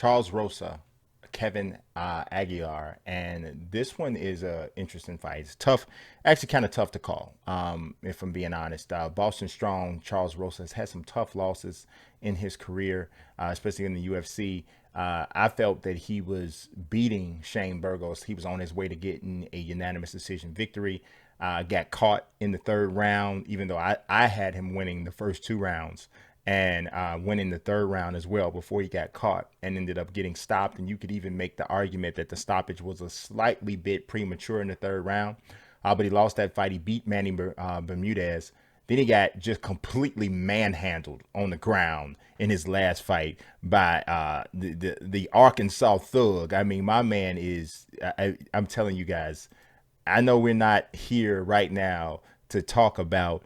Charles Rosa, Kevin Aguilar, and this one is a interesting fight. It's tough, actually kind of tough to call. If I'm being honest, Boston Strong Charles Rosa has had some tough losses in his career, especially in the UFC. I felt that he was beating Shane Burgos. He was on his way to getting a unanimous decision victory. Got caught in the third round, even though I had him winning the first two rounds and winning the third round as well before he got caught and ended up getting stopped. And you could even make the argument that the stoppage was a slightly bit premature in the third round. But he lost that fight. He beat Manny Bermudez. Then he got just completely manhandled on the ground in his last fight by the Arkansas Thug. I mean, my man is. I'm telling you guys, I know we're not here right now to talk about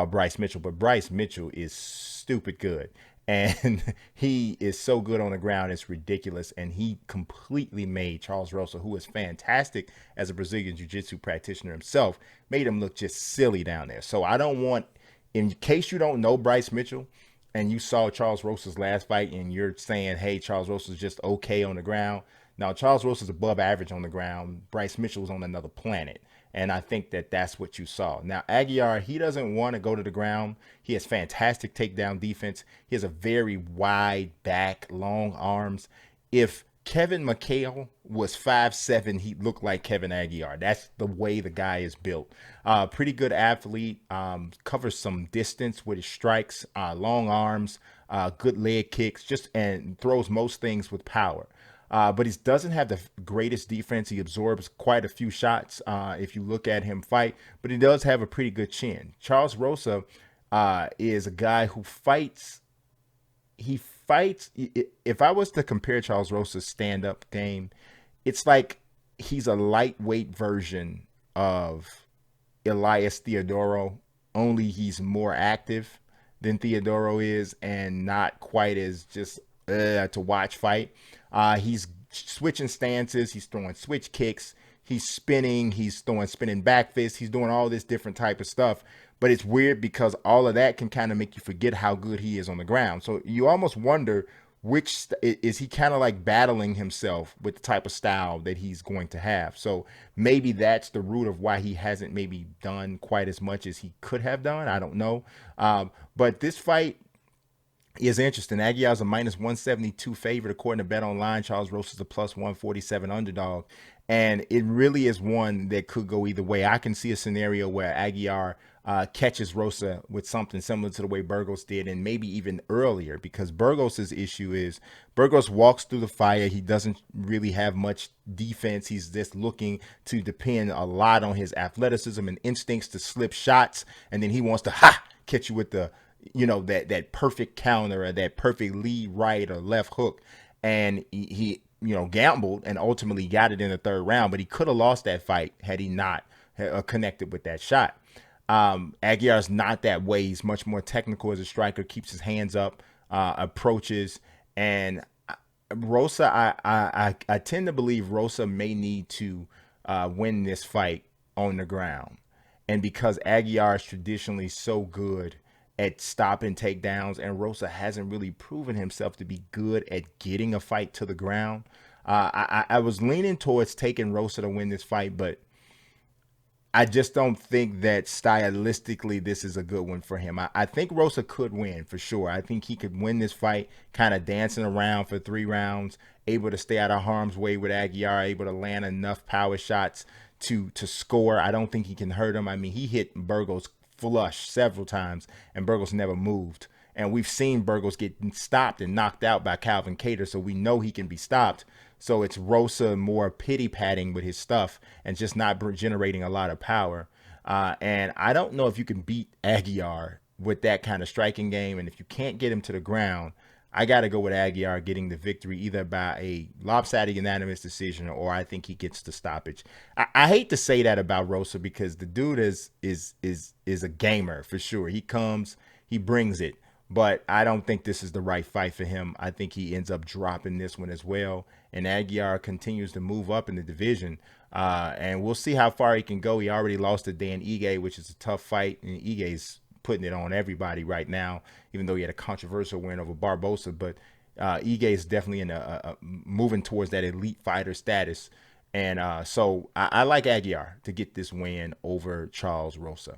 Bryce Mitchell, but Bryce Mitchell is stupid good. And he is so good on the ground, it's ridiculous. And he completely made Charles Rosa, who is fantastic as a Brazilian Jiu-Jitsu practitioner himself, made him look just silly down there. So I don't want, in case you don't know Bryce Mitchell and you saw Charles Rosa's last fight and you're saying, hey, Charles Rosa's just okay on the ground. Now, Charles Rosa's above average on the ground. Bryce Mitchell's on another planet. And I think that that's what you saw. Now, Aguilar, he doesn't want to go to the ground. He has fantastic takedown defense. He has a very wide back, long arms. If Kevin McHale was 5'7", he looked like Kevin Aguilar. That's the way the guy is built. Pretty good athlete. Covers some distance with his strikes, long arms, good leg kicks, and throws most things with power. But he doesn't have the greatest defense. He absorbs quite a few shots if you look at him fight, but he does have a pretty good chin. Charles Rosa is a guy who fights. He fights. If I was to compare Charles Rosa's stand-up game, it's like he's a lightweight version of Elias Theodoro, only he's more active than Theodoro is and not quite as just to watch fight. He's switching stances. He's throwing switch kicks. He's spinning. He's throwing spinning back fists. He's doing all this different type of stuff. But it's weird because all of that can kind of make you forget how good he is on the ground. So you almost wonder which is he kind of like battling himself with the type of style that he's going to have. So maybe that's the root of why he hasn't maybe done quite as much as he could have done. I don't know. But this fight is interesting. Aguilar's a minus 172 favorite according to Bet Online. Charles Rosa's a plus 147 underdog. And it really is one that could go either way. I can see a scenario where Aguilar catches Rosa with something similar to the way Burgos did, and maybe even earlier, because Burgos's issue is Burgos walks through the fire. He doesn't really have much defense. He's just looking to depend a lot on his athleticism and instincts to slip shots, and then he wants to catch you with the that perfect counter or that perfect lead right or left hook. And he gambled and ultimately got it in the third round, but he could have lost that fight had he not connected with that shot. Aguilar's not that way. He's much more technical as a striker, keeps his hands up, approaches. And Rosa, I tend to believe Rosa may need to win this fight on the ground. And because Aguilar is traditionally so good at stopping takedowns, and Rosa hasn't really proven himself to be good at getting a fight to the ground. I was leaning towards taking Rosa to win this fight, but I just don't think that stylistically this is a good one for him. I think Rosa could win for sure. I think he could win this fight kind of dancing around for 3 rounds, able to stay out of harm's way with Aguilar, able to land enough power shots to score. I don't think he can hurt him. I mean, he hit Burgos flush several times, and Burgos never moved. And we've seen Burgos get stopped and knocked out by Calvin Kattar, so we know he can be stopped. So it's Rosa more pity patting with his stuff and just not generating a lot of power. And I don't know if you can beat Aguilar with that kind of striking game. And if you can't get him to the ground, I got to go with Aguilar getting the victory either by a lopsided unanimous decision or I think he gets the stoppage. I hate to say that about Rosa because the dude is a gamer for sure. He comes, he brings it, but I don't think this is the right fight for him. I think he ends up dropping this one as well. And Aguilar continues to move up in the division. And we'll see how far he can go. He already lost to Dan Ige, which is a tough fight. And Ige's putting it on everybody right now, even though he had a controversial win over Barbosa. But Ige is definitely in moving towards that elite fighter status. And so I like Aguilar to get this win over Charles Rosa.